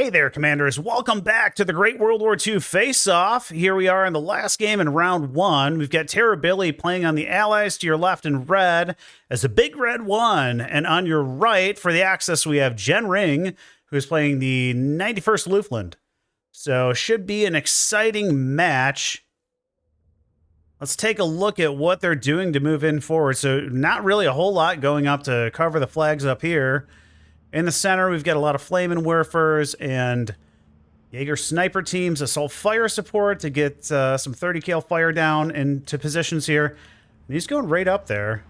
Hey there, Commanders. Welcome back to the Great World War II Face-Off. Here we are in the last game in round one. We've got TerrorBilly playing on the Allies to your left in red as a big red one. And on your right, for the Axis, we have Jen Ring, who's playing the 91st Luftlande. So should be an exciting match. Let's take a look at what they're doing to move in forward. So not really a whole lot going up to cover the flags up here. In the center, we've got a lot of Flamin' Werfers and Jaeger sniper teams, assault fire support to get some 30 cal fire down into positions here. And he's going right up there.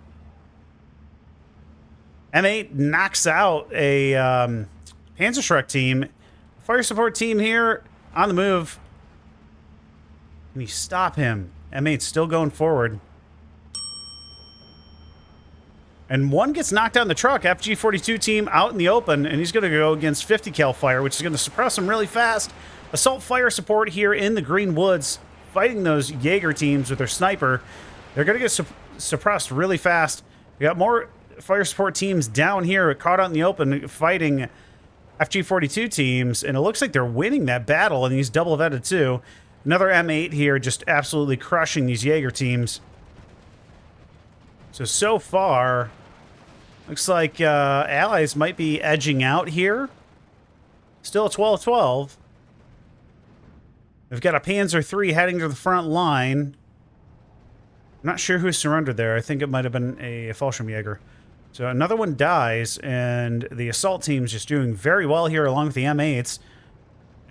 M8 knocks out a Panzerschreck team. Fire support team here on the move. Can you stop him? M8's still going forward. And one gets knocked out in the truck. FG-42 team out in the open, and he's going to go against 50 cal fire, which is going to suppress him really fast. Assault fire support here in the Green Woods, fighting those Jaeger teams with their sniper. They're going to get suppressed really fast. We got more fire support teams down here, caught out in the open, fighting FG-42 teams, and it looks like they're winning that battle, and he's double-vetted too. Another M8 here, just absolutely crushing these Jaeger teams. So far, looks like Allies might be edging out here. Still 12-12. We've got a Panzer III heading to the front line. I'm not sure who surrendered there. I think it might have been a Fallschirmjäger. So another one dies, and the assault team's just doing very well here along with the M8s.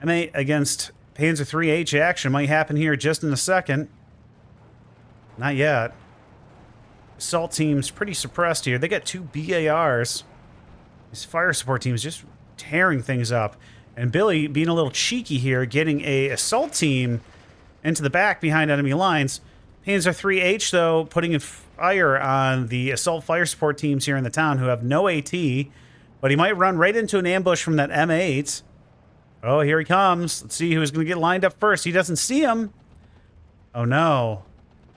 M8 against Panzer III-H action might happen here just in a second. Not yet. Assault team's pretty suppressed here. They got two BARs. These fire support teams just tearing things up. And Billy being a little cheeky here, getting a assault team into the back behind enemy lines. Panzer III-H, though, putting in fire on the assault fire support teams here in the town who have no AT. But he might run right into an ambush from that M8. Oh, here he comes. Let's see who's going to get lined up first. He doesn't see him. Oh, no.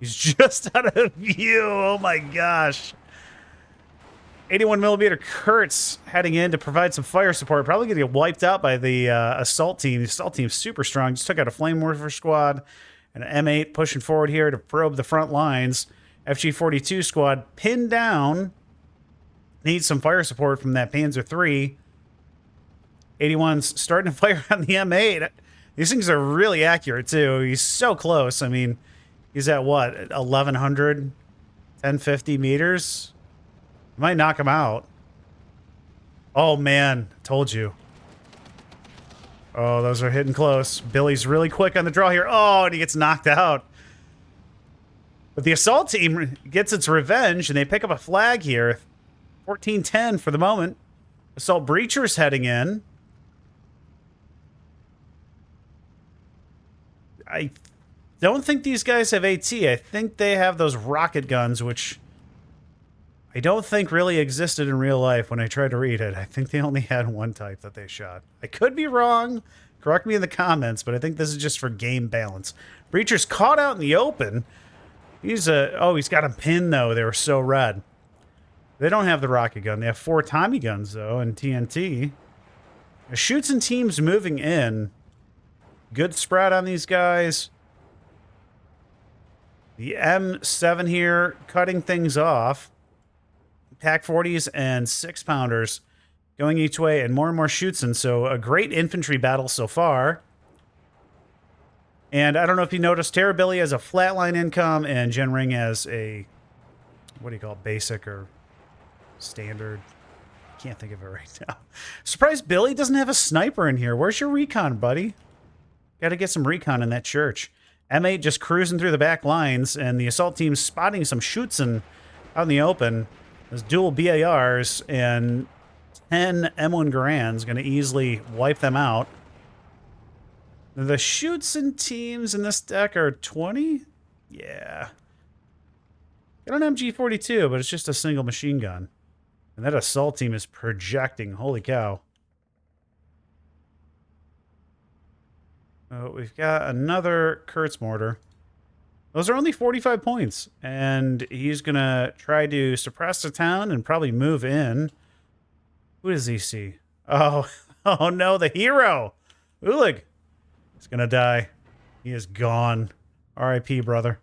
He's just out of view. Oh, my gosh. 81mm Kurtz heading in to provide some fire support. Probably going to get wiped out by the assault team. The assault team's super strong. Just took out a Flame Mortar squad. And an M8 pushing forward here to probe the front lines. FG-42 squad pinned down. Needs some fire support from that Panzer III. 81's starting to fire on the M8. These things are really accurate, too. He's so close. I mean, he's at what? 1,100? 1,050 meters? Might knock him out. Oh, man. Told you. Oh, those are hitting close. Billy's really quick on the draw here. Oh, and he gets knocked out. But the assault team gets its revenge, and they pick up a flag here. 14-10 for the moment. Assault breachers heading in. I don't think these guys have AT. I think they have those rocket guns, which I don't think really existed in real life when I tried to read it. I think they only had one type that they shot. I could be wrong. Correct me in the comments, but I think this is just for game balance. Breacher's caught out in the open. He's got him pinned, though. They were so red. They don't have the rocket gun. They have 4 Tommy guns, though, and TNT. Shoots and teams moving in. Good spread on these guys. The M7 here cutting things off. TAC 40s and 6-pounders going each way, and more shoots. And so a great infantry battle so far. And I don't know if you noticed, TerrorBilly has a flatline income, and Jen Ring has a, what do you call it, basic or standard? I can't think of it right now. Surprised Billy doesn't have a sniper in here. Where's your recon, buddy? Got to get some recon in that church. M8 just cruising through the back lines, and the assault team's spotting some Schützen out in the open. There's dual BARs, and 10 M1 Garands going to easily wipe them out. The Schützen teams in this deck are 20? Yeah. Got an MG42, but it's just a single machine gun. And that assault team is projecting. Holy cow. We've got another Kurtz mortar. Those are only 45 points. And he's going to try to suppress the town and probably move in. Who does he see? Oh, Oh no, the hero! Ulig! He's gonna die. He is gone. R.I.P., brother.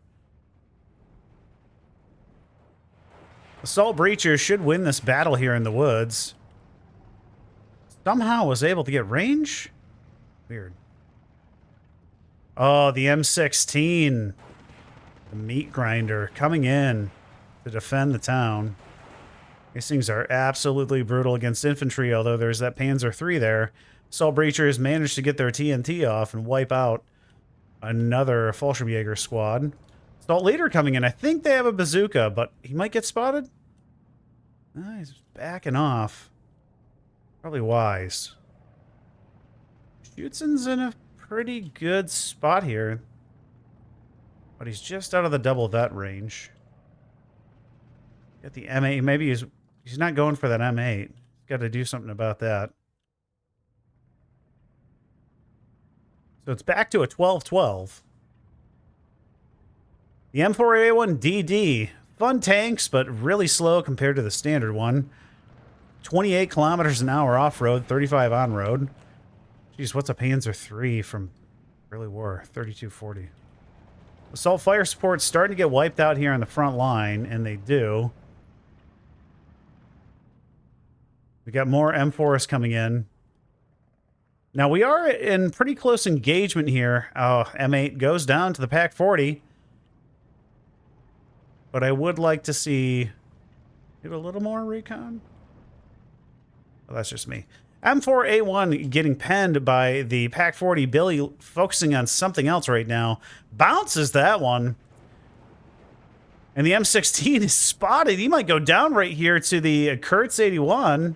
Assault Breacher should win this battle here in the woods. Somehow was able to get range? Weird. Oh, the M16. The meat grinder coming in to defend the town. These things are absolutely brutal against infantry, although there's that Panzer III there. Assault Breachers managed to get their TNT off and wipe out another Fallschirmjäger squad. Assault Leader coming in. I think they have a bazooka, but he might get spotted. He's backing off. Probably wise. Schutzen's in a pretty good spot here. But he's just out of the double vet range. Get the M8. Maybe he's not going for that M8. Got to do something about that. So it's back to a 12-12. The M4A1DD. Fun tanks, but really slow compared to the standard one. 28 kilometers an hour off-road, 35 on-road. Jeez, what's a Panzer III from early war? 3240. Assault fire support's starting to get wiped out here on the front line, and they do. We got more M4s coming in. Now, we are in pretty close engagement here. Oh, M8 goes down to the PaK-40. But I would like to see... do a little more recon? Oh, that's just me. M4A1 getting penned by the PaK-40. Billy focusing on something else right now. Bounces that one. And the M16 is spotted. He might go down right here to the Kurtz 81.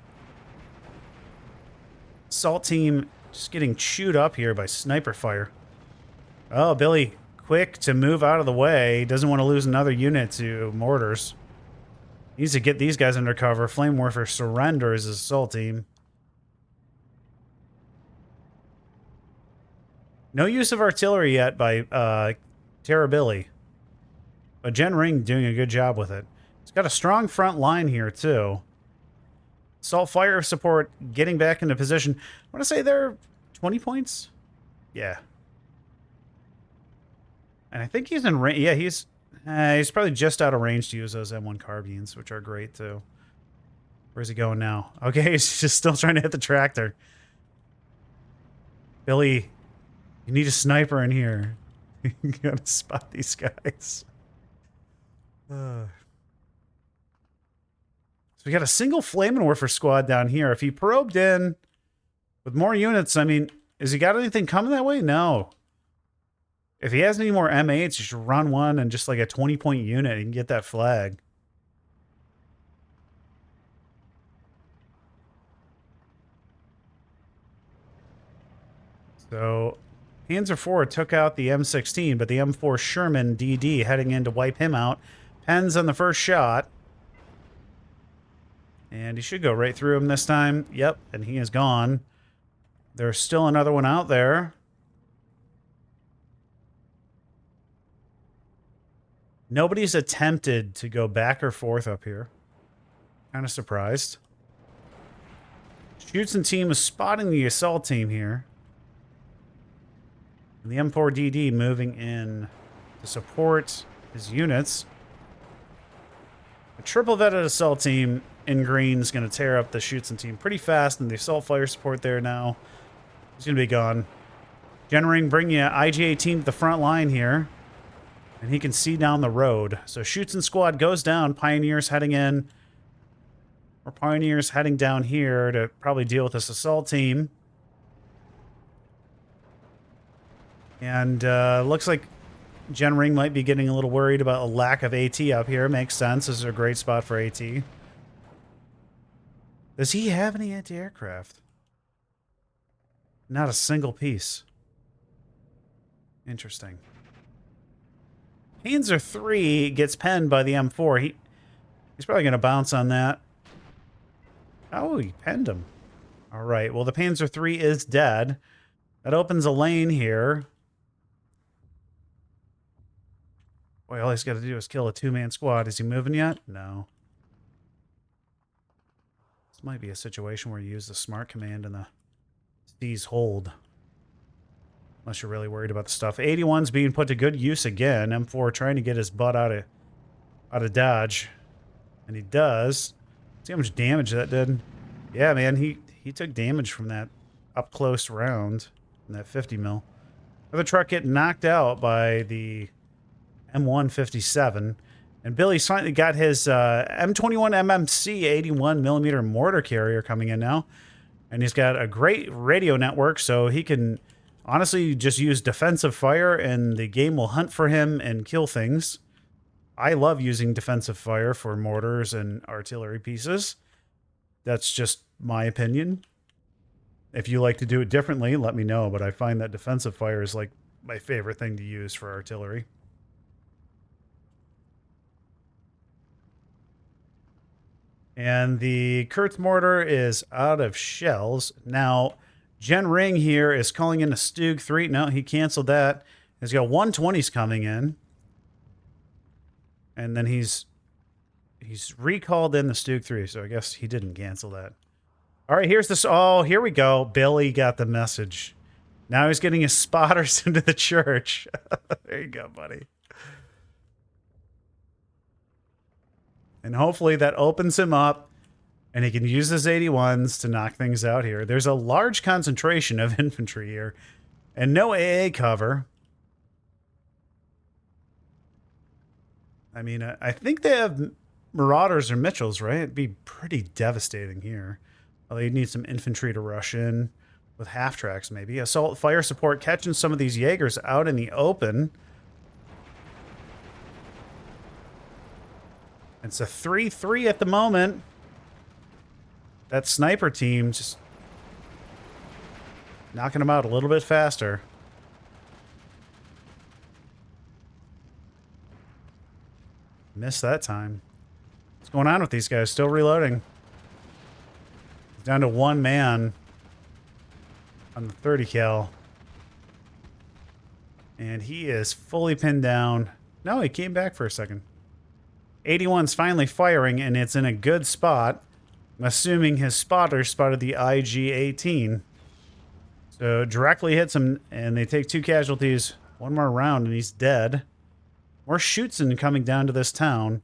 Assault team just getting chewed up here by sniper fire. Oh, Billy quick to move out of the way. Doesn't want to lose another unit to mortars. Needs to get these guys under cover. Flame Warfare surrenders his assault team. No use of artillery yet by TerrorBilly. But Gen Ring doing a good job with it. It's got a strong front line here, too. Assault fire support getting back into position. I want to say they're 20 points? Yeah. And I think he's in range. Yeah, he's probably just out of range to use those M1 carbines, which are great, too. Where's he going now? Okay, he's just still trying to hit the tractor. Billy, you need a sniper in here. You gotta spot these guys. So we got a single Flame Warfare squad down here. If he probed in with more units, I mean, has he got anything coming that way? No. If he has any more M8s, you should run one and just like a 20-point unit and get that flag. So, Panzer IV took out the M16, but the M4 Sherman DD heading in to wipe him out. Pens on the first shot. And he should go right through him this time. Yep, and he is gone. There's still another one out there. Nobody's attempted to go back or forth up here. Kind of surprised. Schutzen team is spotting the assault team here. And the M4DD moving in to support his units. A triple vetted assault team in green is going to tear up the Schutzen team pretty fast, and the assault fire support there now is going to be gone. Genring bringing you IGA team to the front line here. And he can see down the road. So Schutzen squad goes down. Pioneers heading in. Or Pioneers heading down here to probably deal with this assault team. And looks like Gen Ring might be getting a little worried about a lack of AT up here. Makes sense. This is a great spot for AT. Does he have any anti-aircraft? Not a single piece. Interesting. Panzer III gets penned by the M4. He's probably going to bounce on that. Oh, he penned him. All right. Well, the Panzer III is dead. That opens a lane here. Boy, all he's got to do is kill a two-man squad. Is he moving yet? No. This might be a situation where you use the smart command in the Seize hold. Unless you're really worried about the stuff. 81's being put to good use again. M4 trying to get his butt out of dodge. And he does. See how much damage that did? Yeah, man, he took damage from that up-close round. In that 50 mil. Another truck getting knocked out by the M157. And Billy's finally got his M21 MMC 81 millimeter mortar carrier coming in now. And he's got a great radio network, so he can honestly just use defensive fire and the game will hunt for him and kill things. I love using defensive fire for mortars and artillery pieces. That's just my opinion. If you like to do it differently, let me know, but I find that defensive fire is like my favorite thing to use for artillery. And the Kurtz mortar is out of shells. Now, Gen Ring here is calling in a Stug 3. No, he canceled that. He's got 120s coming in. And then he's recalled in the Stug 3, so I guess he didn't cancel that. All right, here's this. Oh, here we go. Billy got the message. Now he's getting his spotters into the church. There you go, buddy. And hopefully that opens him up and he can use his 81s to knock things out here. There's a large concentration of infantry here and no AA cover. I mean, I think they have Marauders or Mitchells, right? It'd be pretty devastating here. Although you'd need some infantry to rush in with half-tracks, maybe. Assault fire support catching some of these Jaegers out in the open. It's a 3-3 at the moment. That sniper team just knocking them out a little bit faster. Missed that time. What's going on with these guys? Still reloading. Down to one man on the 30 cal. And he is fully pinned down. No, he came back for a second. 81's finally firing, and it's in a good spot. I'm assuming his spotter spotted the IG-18. So directly hits him, and they take 2 casualties. One more round, and he's dead. More Schutzen coming down to this town.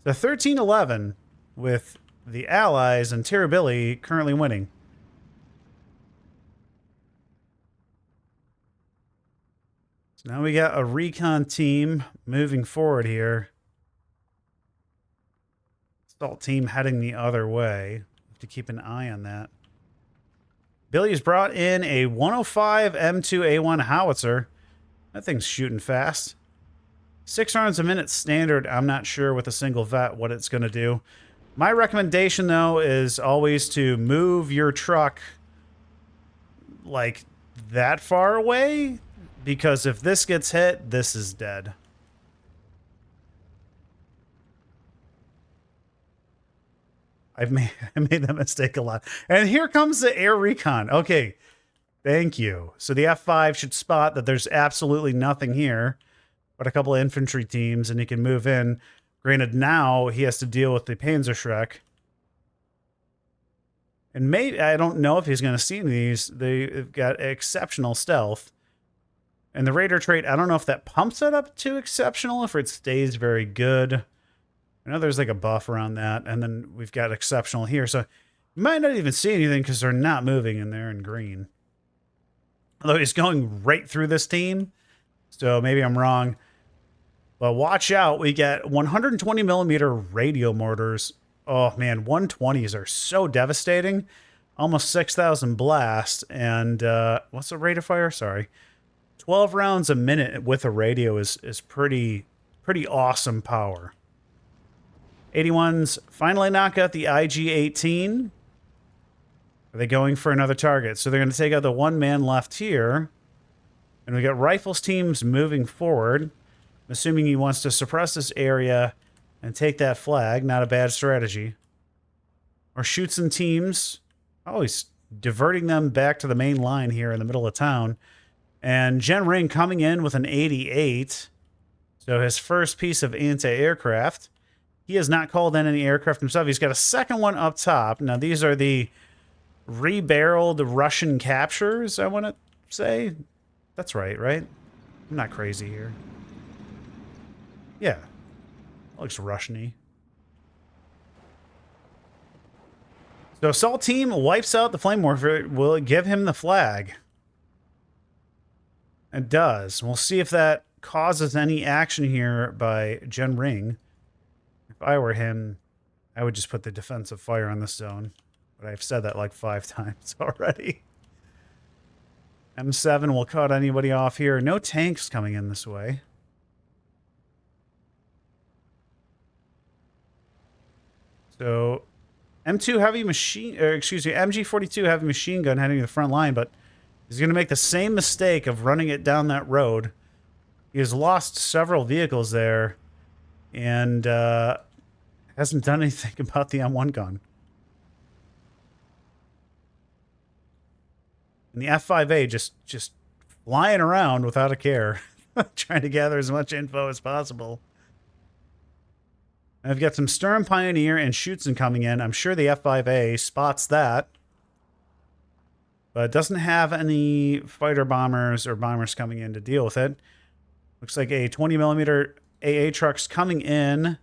The 13-11 with the Allies and TerrorBilly currently winning. So now we got a recon team moving forward here. Assault team heading the other way. Have to keep an eye on that. Billy's brought in a 105 M2A1 howitzer. That thing's shooting fast. 6 rounds a minute standard. I'm not sure with a single vet what it's going to do. My recommendation, though, is always to move your truck like that far away, because if this gets hit, this is dead. I made that mistake a lot. And here comes the air recon. Okay, thank you. So the F5 should spot that there's absolutely nothing here but a couple of infantry teams, and he can move in. Granted, now he has to deal with the Panzerschreck. And maybe, I don't know if he's going to see these. They've got exceptional stealth. And the Raider trait, I don't know if that pumps it up to exceptional, if it stays very good. I know there's like a buff around that, and then we've got exceptional here. So you might not even see anything because they're not moving in there in green. Although he's going right through this team, so maybe I'm wrong. But watch out, we get 120 millimeter radio mortars. Oh man, 120s are so devastating. Almost 6,000 blast, and what's the rate of fire? Sorry, 12 rounds a minute with a radio is pretty awesome power. 81s finally knock out the IG-18. Are they going for another target? So they're going to take out the one man left here. And we got rifles teams moving forward. I'm assuming he wants to suppress this area and take that flag. Not a bad strategy. Or shoots in teams. Oh, he's diverting them back to the main line here in the middle of town. And Gen Ring coming in with an 88. So his first piece of rebarreled Russian captures, I want to say. That's right, right? I'm not crazy here. Yeah. Looks Russian-y. So assault team wipes out the flame morpher. Will it give him the flag? It does. We'll see if that causes any action here by Gen Ring. If I were him, I would just put the defensive fire on this zone. But I've said that like 5 times already. M7 will cut anybody off here. No tanks coming in this way. So M2 heavy machine, excuse me, MG42 heavy machine gun heading to the front line, but he's going to make the same mistake of running it down that road. He has lost several vehicles there and hasn't done anything about the M1 gun. And the F5A just flying around without a care, trying to gather as much info as possible. I've got some Sturm Pioneer and Schutzen coming in. I'm sure the F5A spots that. But it doesn't have any fighter bombers or bombers coming in to deal with it. Looks like a 20mm AA truck's coming in.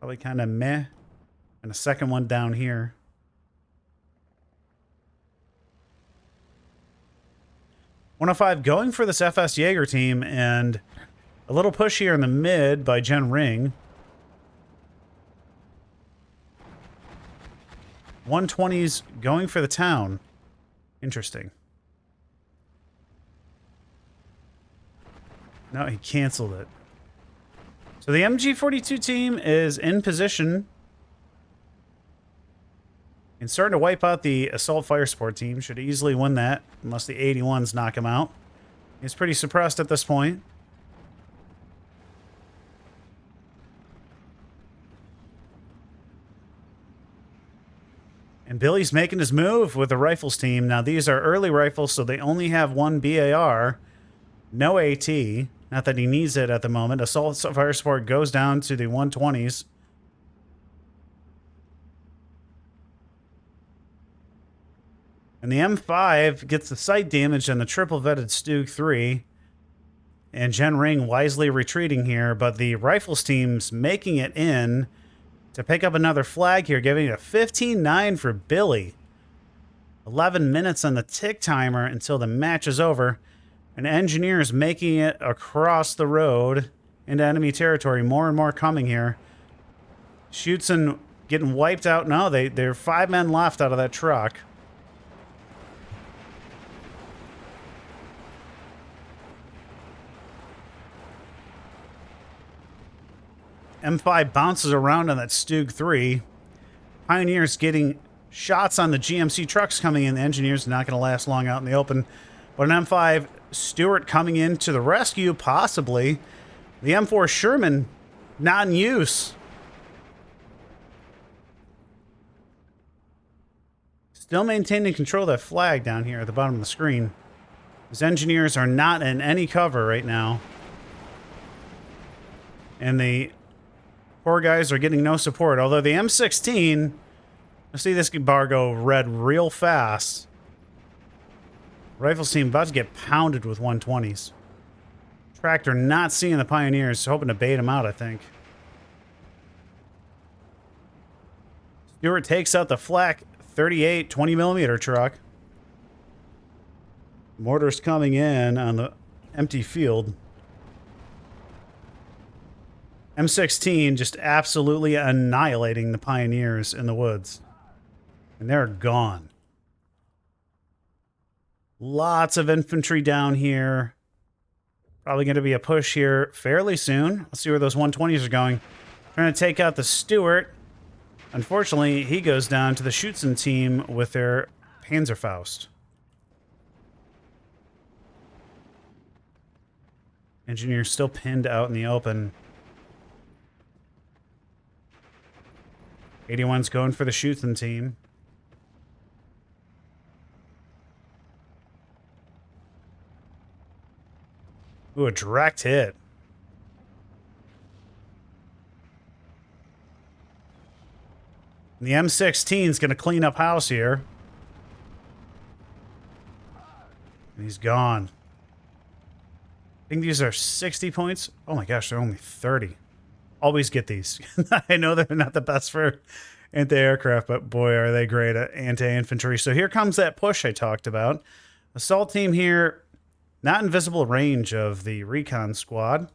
Probably kind of meh. And a second one down here. .105 going for this FS Jaeger team, and a little push here in the mid by Gen Ring. 120's going for the town. Interesting. No, he canceled it. So the MG42 team is in position and starting to wipe out the Assault Fire Support team. Should easily win that, unless the 81s knock him out. He's pretty suppressed at this point. And Billy's making his move with the rifles team. Now, these are early rifles, so they only have one BAR. No AT. Not that he needs it at the moment. Assault Fire Support goes down to the 120s. And the M5 gets the sight damage on the triple-vetted Stug 3. And Gen Ring wisely retreating here, but the rifles team's making it in to pick up another flag here, giving it a 15-9 for Billy. 11 minutes on the tick timer until the match is over. And Engineers making it across the road into enemy territory. More and more coming here. Schutzen getting wiped out. No, there are 5 men left out of that truck. M5 bounces around on that Stug 3. Pioneers getting shots on the GMC trucks coming in. The Engineers not going to last long out in the open. But an M5 Stewart coming in to the rescue, possibly. The M4 Sherman not in use. Still maintaining control of that flag down here at the bottom of the screen. His Engineers are not in any cover right now. And the poor guys are getting no support. Although the M16, I see this bar go red real fast. Rifles team about to get pounded with 120s. Tractor not seeing the Pioneers, hoping to bait them out, I think. Stewart takes out the flak 38 20mm truck. Mortars coming in on the empty field. M16 just absolutely annihilating the Pioneers in the woods. And they're gone. Lots of infantry down here. Probably going to be a push here fairly soon. Let's see where those 120s are going. Trying to take out the Stewart. Unfortunately, he goes down to the Schutzen team with their Panzerfaust. Engineer still pinned out in the open. 81's going for the Schutzen team. Ooh, a direct hit. And the M16 is going to clean up house here. And he's gone. I think these are 60 points. Oh my gosh, they're only 30. Always get these. I know they're not the best for anti-aircraft, but boy, are they great at anti-infantry. So here comes that push I talked about. Assault team here, not in visible range of the recon squad.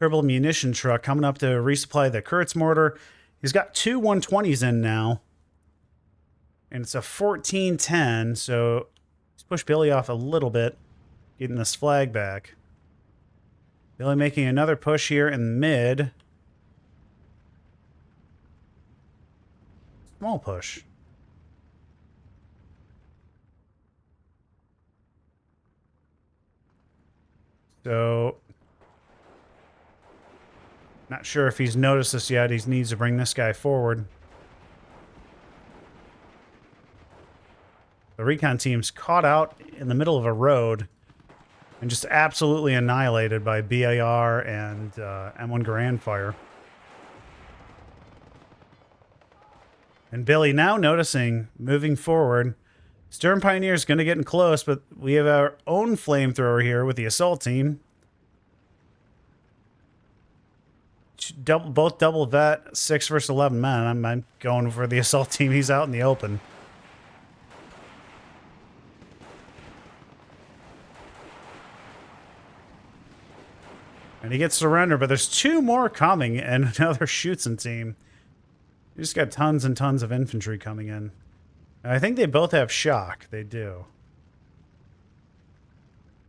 Kerbal munition truck coming up to resupply the Kurtz mortar. He's got two 120s in now. And it's a 14-10, so he's pushed Billy off a little bit, getting this flag back. Billy making another push here in mid. Small push. So, not sure if he's noticed this yet. He needs to bring this guy forward. The recon team's caught out in the middle of a road and just absolutely annihilated by BAR and M1 Garand fire. And Billy now noticing, moving forward, Stern Pioneer's going to get in close, but we have our own flamethrower here with the assault team. Both double vet, 6 versus 11 men. I'm going for the assault team. He's out in the open. And he gets surrendered, but there's 2 more coming and another Schutzen team. You just got tons and tons of infantry coming in. And I think they both have shock. They do.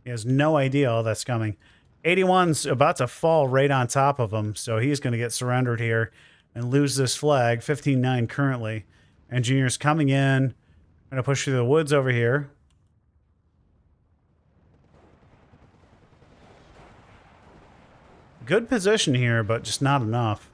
He has no idea all that's coming. 81's about to fall right on top of him, so he's going to get surrendered here and lose this flag. 15-9 currently. Engineers coming in. Going to push through the woods over here. Good position here, but just not enough.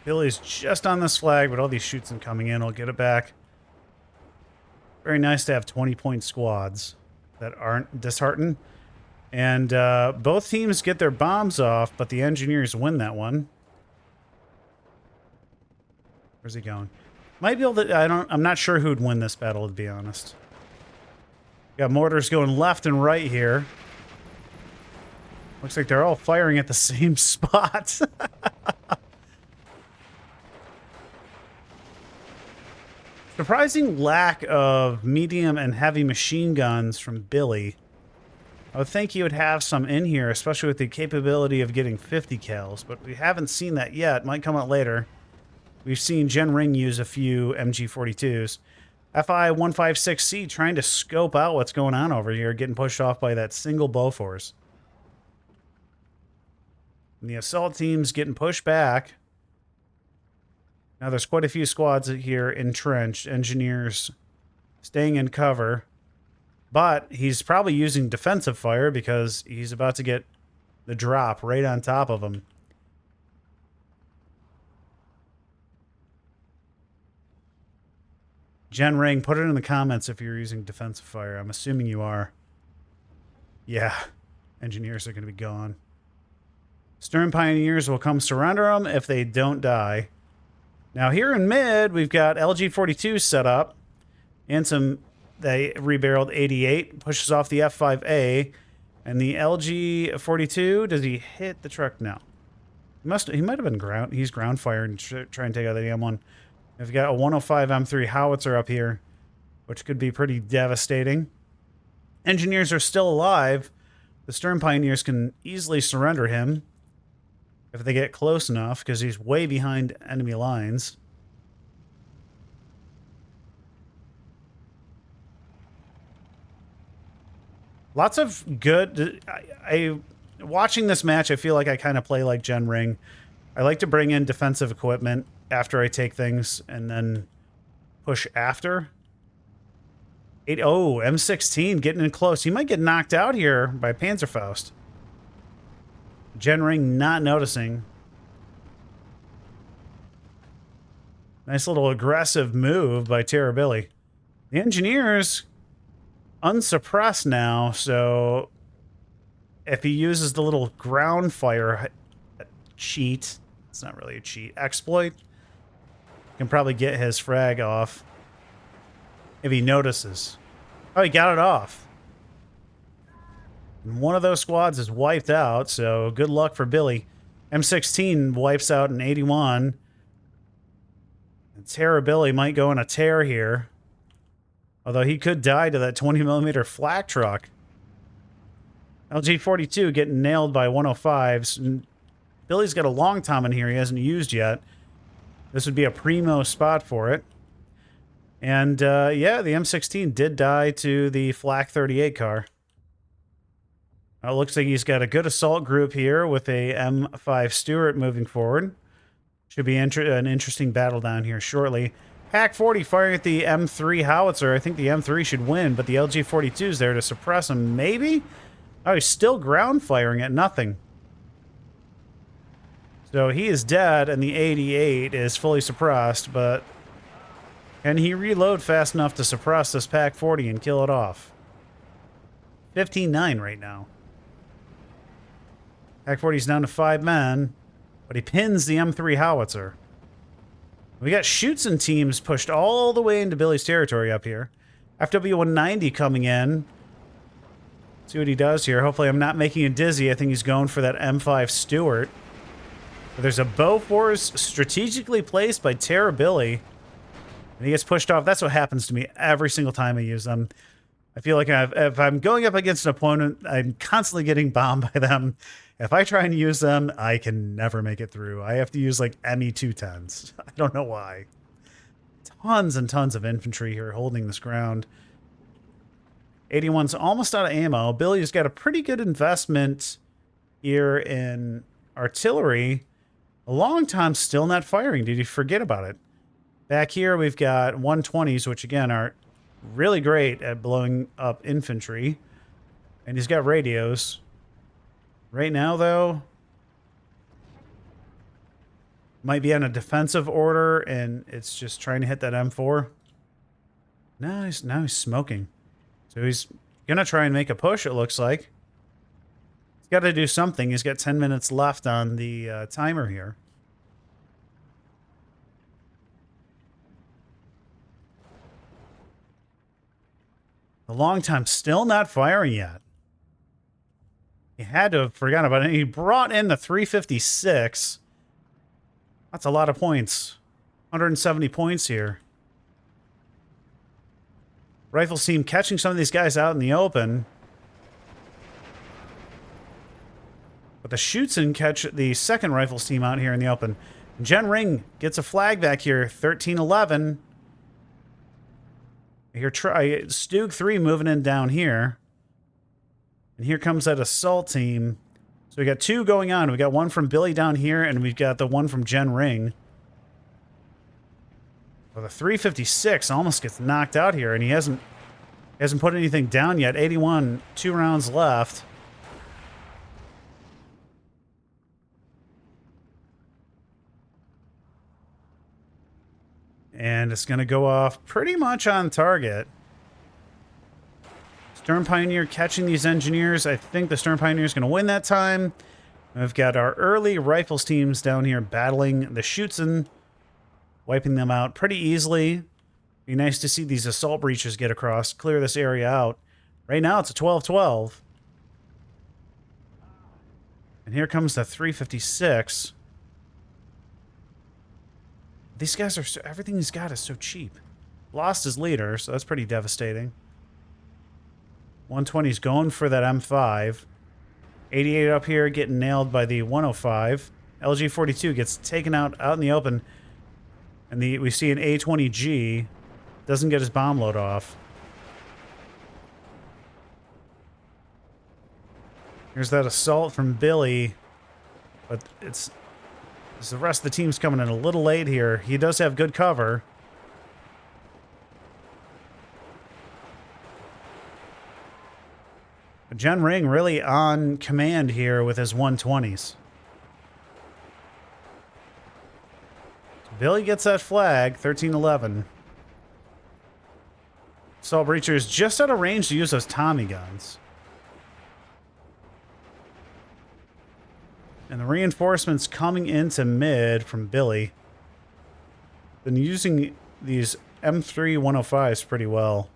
Billy's just on this flag, but all these shoots and coming in will get it back. Very nice to have 20-point squads that aren't disheartened. And both teams get their bombs off, but the engineers win that one. Where's he going? Might be able to. I'm not sure who'd win this battle, to be honest. Got mortars going left and right here. Looks like they're all firing at the same spot. Surprising lack of medium and heavy machine guns from Billy. I would think he would have some in here, especially with the capability of getting 50 cals, but we haven't seen that yet. Might come out later. We've seen Jen Ring use a few MG42s. FI-156C trying to scope out what's going on over here, getting pushed off by that single Bofors. And the assault team's getting pushed back. Now there's quite a few squads here entrenched. Engineers staying in cover. But he's probably using defensive fire because he's about to get the drop right on top of him. Jen Ring, put it in the comments if you're using defensive fire. I'm assuming you are. Yeah, engineers are going to be gone. Stern Pioneers will come surrender them if they don't die. Now here in mid, we've got LG-42 set up. And some, they rebarreled 88, pushes off the F5A. And the LG-42, does he hit the truck? No. He might have been ground. He's ground fired and try and take out the M1. We've got a 105 M3 howitzer up here, which could be pretty devastating. Engineers are still alive. The Stern Pioneers can easily surrender him if they get close enough, because he's way behind enemy lines. Lots of good... watching this match, I feel like I kind of play like Jen Ring. I like to bring in defensive equipment after I take things and then push after. Oh, M16 getting in close. He might get knocked out here by Panzerfaust. Gen Ring not noticing. Nice little aggressive move by TerrorBilly. The engineers unsuppressed now, so if he uses the little ground fire cheat, it's not really a cheat, exploit, can probably get his frag off if he notices. Oh, he got it off. And one of those squads is wiped out, so good luck for Billy. M16 wipes out an 81. And TerrorBilly might go on a tear here. Although he could die to that 20mm flak truck. LG-42 getting nailed by 105s. And Billy's got a long tom in here he hasn't used yet. This would be a primo spot for it. And, yeah, the M16 did die to the Flak 38 car. It looks like he's got a good assault group here with a M5 Stuart moving forward. Should be an interesting battle down here shortly. Pack 40 firing at the M3 howitzer. I think the M3 should win, but the LG-42 is there to suppress him. Maybe? Oh, he's still ground firing at nothing. So he is dead, and the 88 is fully suppressed, but can he reload fast enough to suppress this Pack 40 and kill it off? 15-9 right now. Pack 40's down to 5 men, but he pins the M3 howitzer. We got Schutzen teams pushed all the way into Billy's territory up here. FW-190 coming in. See what he does here. Hopefully I'm not making it dizzy. I think he's going for that M5 Stuart. But there's a Bofors strategically placed by TerrorBilly. And he gets pushed off. That's what happens to me every single time I use them. I feel like if I'm going up against an opponent, I'm constantly getting bombed by them. If I try and use them, I can never make it through. I have to use like ME-210s. I don't know why. Tons and tons of infantry here holding this ground. 81's almost out of ammo. Billy's got a pretty good investment here in artillery. A long time still not firing. Did you forget about it? Back here we've got 120s, which again are really great at blowing up infantry. And he's got radios. Right now, though, might be on a defensive order, and it's just trying to hit that M4. Now he's smoking. So he's going to try and make a push, it looks like. He's got to do something. He's got 10 minutes left on the timer here. A long time still not firing yet. He had to have forgotten about it. He brought in the 356. That's a lot of points. 170 points here. Rifles team catching some of these guys out in the open. But the Schutzen catch the second Rifles team out here in the open. Gen Ring gets a flag back here. 1311. Here, Stug 3 moving in down here. And here comes that assault team. So we got two going on. We got one from Billy down here, and we've got the one from Gen Ring. Well, the 356 almost gets knocked out here, and he hasn't put anything down yet. 81, 2 rounds left. And it's going to go off pretty much on target. Stern Pioneer catching these engineers. I think the Stern Pioneer is going to win that time. And we've got our early rifles teams down here battling the Schutzen, wiping them out pretty easily. Be nice to see these assault breaches get across, clear this area out. Right now it's a 12-12. And here comes the 356. These guys are so, everything he's got is so cheap. Lost his leader, so that's pretty devastating. 120's going for that M5. 88 up here getting nailed by the 105. LG-42 gets taken out in the open. And we see an A-20G. Doesn't get his bomb load off. Here's that assault from Billy. But it's As the rest of the team's coming in a little late here. He does have good cover. But Jen Ring really on command here with his 120s. So Billy gets that flag, 1311. Assault Breacher's just out of range to use those Tommy guns. And the reinforcements coming into mid from Billy. Been using these M3 105s pretty well.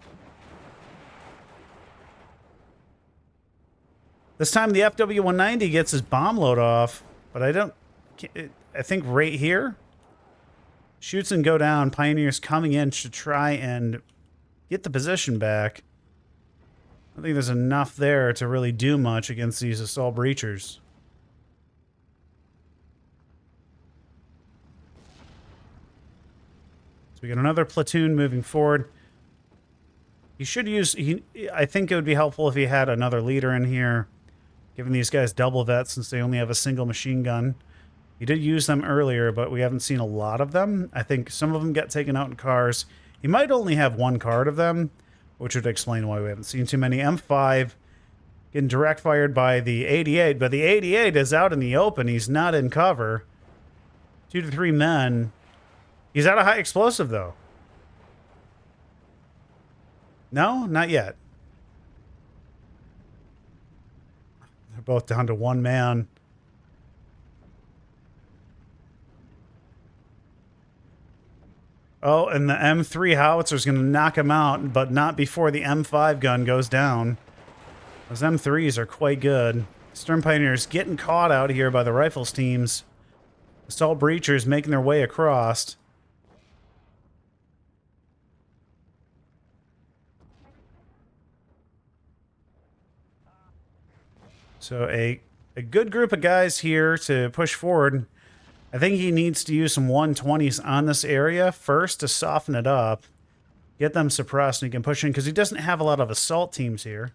This time the FW190 gets his bomb load off, but I think right here, shoots and go down. Pioneers coming in to try and get the position back. I think there's enough there to really do much against these assault breachers. So we got another platoon moving forward. He should use... I think it would be helpful if he had another leader in here, giving these guys double vets since they only have a single machine gun. He did use them earlier, but we haven't seen a lot of them. I think some of them get taken out in cars. He might only have one card of them, which would explain why we haven't seen too many. M5 getting direct fired by the 88, but the 88 is out in the open. He's not in cover. 2 to 3 men. He's out of high explosive, though. No, not yet. They're both down to 1 man. Oh, and the M3 howitzer is going to knock him out, but not before the M5 gun goes down. Those M3s are quite good. Stern Pioneers getting caught out here by the rifles teams. Assault Breachers making their way across. So a good group of guys here to push forward. I think he needs to use some 120s on this area first to soften it up. Get them suppressed and he can push in because he doesn't have a lot of assault teams here.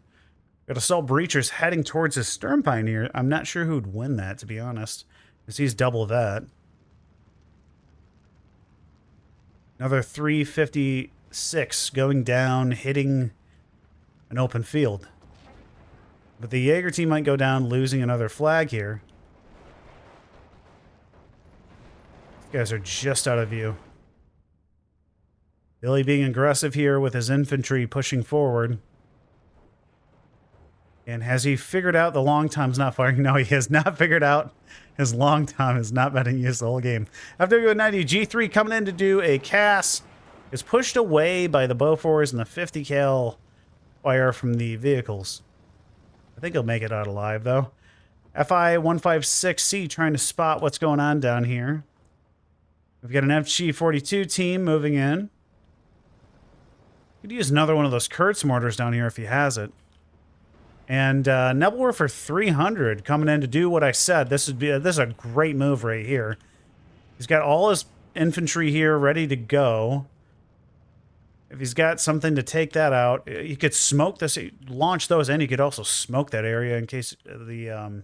Got assault breachers heading towards his Stern Pioneer. I'm not sure who'd win that, to be honest, because he's double that. Another 356 going down, hitting an open field. But the Jaeger team might go down, losing another flag here. These guys are just out of view. Billy being aggressive here with his infantry pushing forward. And has he figured out the long time's not firing? No, he has not figured out his long time has not been in use the whole game. FW90 G3 coming in to do a CAS. Is pushed away by the Bofors and the 50 cal fire from the vehicles. I think he'll make it out alive, though. FI-156C trying to spot what's going on down here. We've got an FG-42 team moving in. Could use another one of those Kurtz mortars down here if he has it. And Nebelwerfer 300 coming in to do what I said. This is a great move right here. He's got all his infantry here ready to go. If he's got something to take that out, he could smoke this, launch those in. He could also smoke that area in case the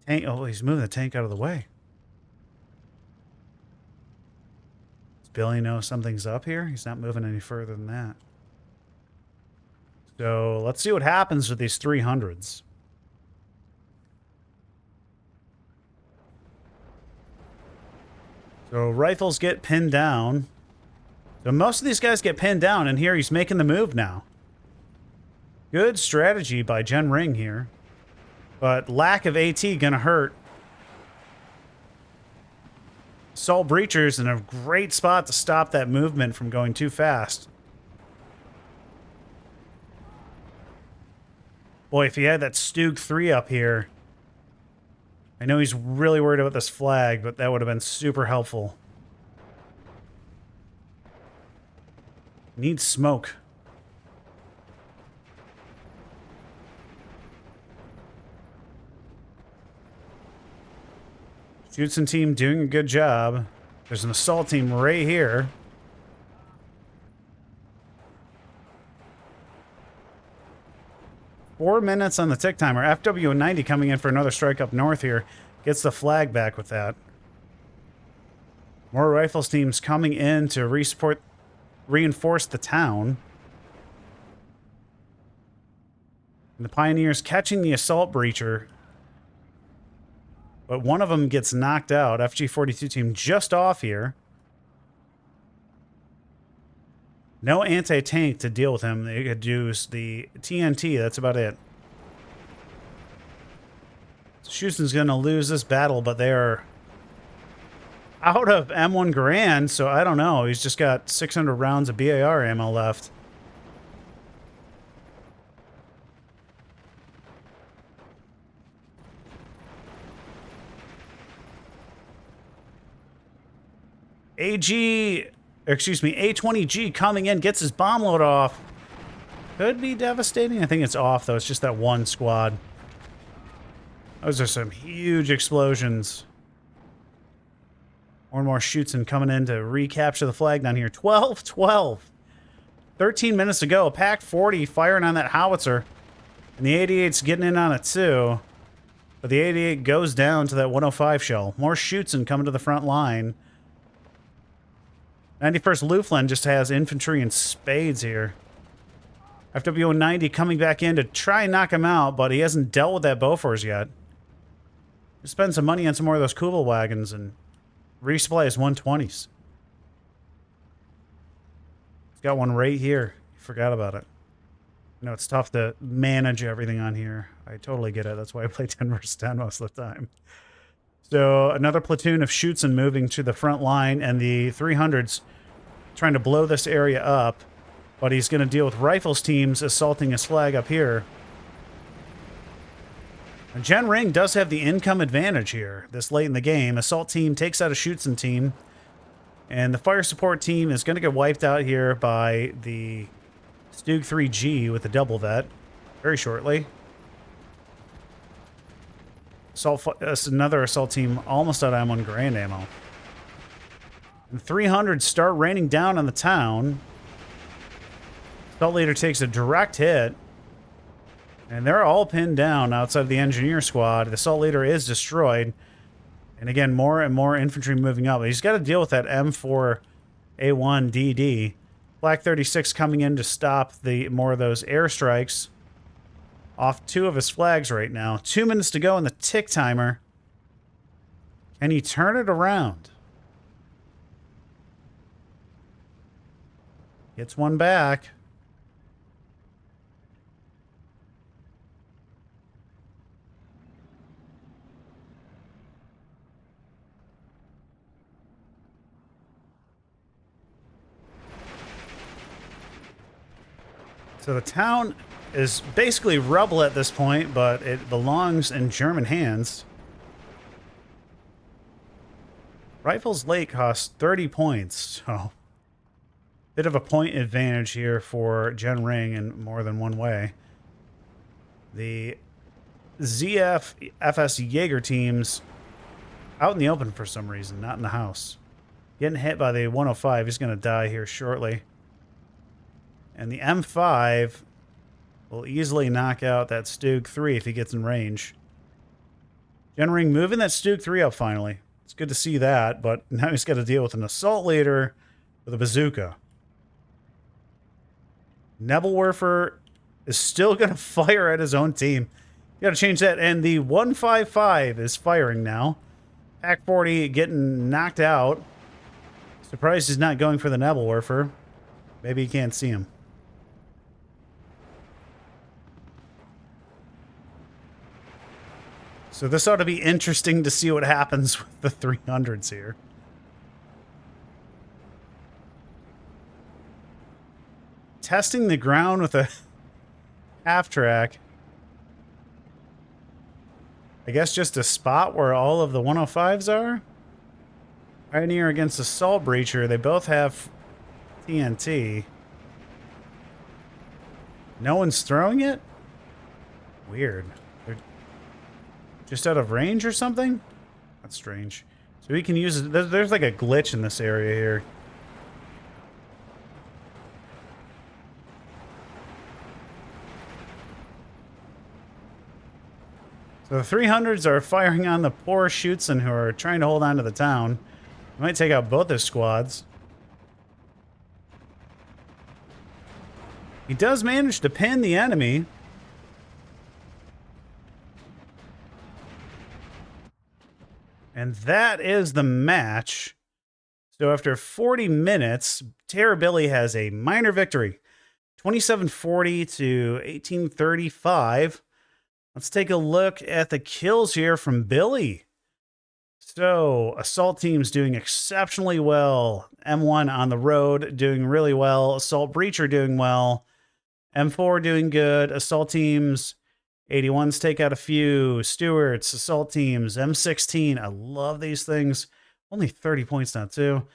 tank... Oh, he's moving the tank out of the way. Does Billy know something's up here? He's not moving any further than that. So let's see what happens with these 300s. So rifles get pinned down. So most of these guys get pinned down, and here he's making the move now. Good strategy by Jen Ring here. But lack of AT gonna hurt. Assault Breachers in a great spot to stop that movement from going too fast. Boy, if he had that Stug 3 up here. I know he's really worried about this flag, but that would have been super helpful. Needs smoke. Judson team doing a good job. There's an assault team right here. Four minutes on the tick timer. FW90 coming in for another strike up north here. Gets the flag back with that. More rifles teams coming in to reinforce the town. And the Pioneers catching the assault breacher. But one of them gets knocked out. FG-42 team just off here. No anti-tank to deal with him. They could use the TNT. That's about it. Schusten's going to lose this battle, but they're out of M1 Garand, so I don't know. He's just got 600 rounds of BAR ammo left. A20G coming in, gets his bomb load off. Could be devastating. I think it's off, though. It's just that one squad. Those are some huge explosions. More and more Schutzen coming in to recapture the flag down here. 12-12. 13 minutes to go. Pack 40 firing on that howitzer. And the 88's getting in on it, too. But the 88 goes down to that 105 shell. More Schutzen coming to the front line. 91st Luftlande just has infantry in spades here. FW-90 coming back in to try and knock him out, but he hasn't dealt with that Bofors yet. Just spend some money on some more of those Kubel wagons and resupply his 120s. He's got one right here. Forgot about it. You know, it's tough to manage everything on here. I totally get it. That's why I play 10 versus 10 most of the time. So another platoon of Schutzen moving to the front line, and the 300s trying to blow this area up, but he's going to deal with rifles teams assaulting his flag up here. And Gen Ring does have the income advantage here this late in the game. Assault team takes out a Schutzen team, and the fire support team is going to get wiped out here by the Stug 3G with the double vet very shortly. Another assault team almost out of M1 Garand ammo. And 300 start raining down on the town. Assault leader takes a direct hit. And they're all pinned down outside of the engineer squad. The assault leader is destroyed. And again, more and more infantry moving up. He's got to deal with that M4A1DD. Black 36 coming in to stop more of those airstrikes. Off two of his flags right now. 2 minutes to go in the tick timer. Can he turn it around? Gets one back. So the town is basically rubble at this point, but it belongs in German hands. Rifles Lake costs 30 points, so bit of a point advantage here for Gen Ring in more than one way. The ZF FS Jaeger teams out in the open for some reason, not in the house. Getting hit by the 105. He's going to die here shortly. And the M5 will easily knock out that Stug 3 if he gets in range. Gen Ring moving that Stug 3 up finally. It's good to see that, but now he's got to deal with an assault leader with a bazooka. Nebelwerfer is still going to fire at his own team. You got to change that. And the 155 is firing now. Pack 40 getting knocked out. Surprised he's not going for the Nebelwerfer. Maybe he can't see him. So this ought to be interesting to see what happens with the 300s here. Testing the ground with a half-track. I guess just a spot where all of the 105s are. Pioneer against Assault Breacher. They both have TNT. No one's throwing it? Weird. They're just out of range or something? That's strange. So we can use it. There's like a glitch in this area here. So the 300s are firing on the poor Schutzen who are trying to hold on to the town. Might take out both his squads. He does manage to pin the enemy. And that is the match. So after 40 minutes, TerrorBilly has a minor victory. 2740 to 1835. Let's take a look at the kills here from Billy. So, assault team's doing exceptionally well. M1 on the road doing really well. Assault breacher doing well. M4 doing good. Assault teams, 81s take out a few. Stewarts, assault teams, M16. I love these things. Only 30 points now, too.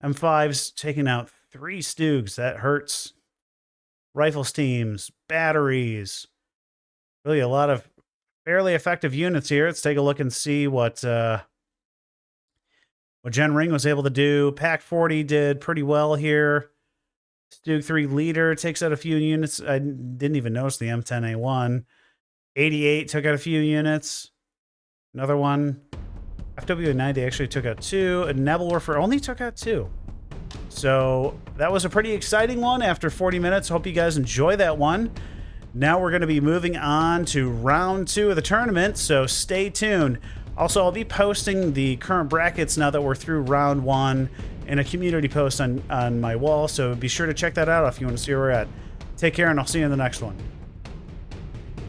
M5's taking out 3 Stoogs. That hurts. Rifles teams, batteries. Really a lot of fairly effective units here. Let's take a look and see what Gen Ring was able to do. Pack 40 did pretty well here. Stoog 3 leader takes out a few units. I didn't even notice the M10A1. 88 took out a few units. Another one. FW90 actually took out 2. And Nebel Warfare only took out 2. So that was a pretty exciting one after 40 minutes. Hope you guys enjoy that one. Now we're going to be moving on to round 2 of the tournament, so stay tuned. Also, I'll be posting the current brackets now that we're through round 1 in a community post on my wall, so be sure to check that out if you want to see where we're at. Take care, and I'll see you in the next one.